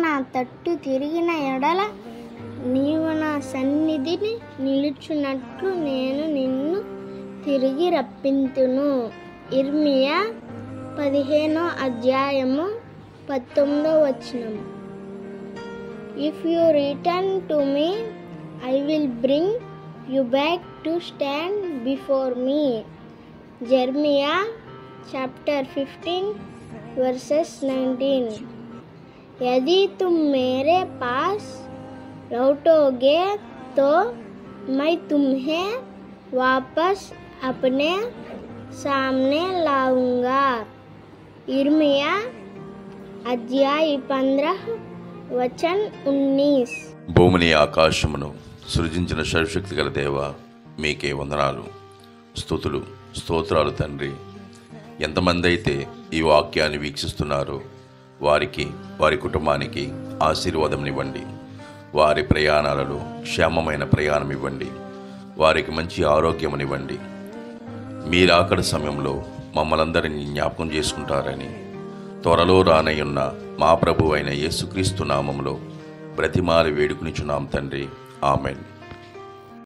నా తట్టు తిరిగిన ఎడల నీవు నా సన్నిధిని నిలుచున్నట్లు నేను నిన్ను తిరిగి రప్పింతును. ఇర్మియా 15:19. If you return to me, I will bring you back to stand before me. Jeremiah chapter 15:19. यदि तुम मेरे पास लौटोगे तो मैं तुम्हें वापस अपने सामने लाऊंगा. इर्मिया अध्याय 15:19. భూమిని ఆకాశమును సృజించిన సర్వశక్తి గల దేవ, మీకే వందనాలు, స్తుతులు, స్తోత్రాలు తండ్రి. ఎంతమంది అయితే ఈ వాక్యాన్ని వీక్షిస్తున్నారో వారికి, వారి కుటుంబానికి ఆశీర్వాదం ఇవ్వండి. వారి ప్రయాణాలలో క్షేమమైన ప్రయాణం ఇవ్వండి. వారికి మంచి ఆరోగ్యమునివ్వండి. మీరు అక్కడ సమయంలో మమ్మల్ందరినీ జ్ఞాపకం చేసుకుంటారని త్వరలో రానయ్యున్న మా ప్రభు అయిన యేసుక్రీస్తు నామములో బ్రతిమాలి వేడుకునిచున్నాం తండ్రి. ఆమెన్.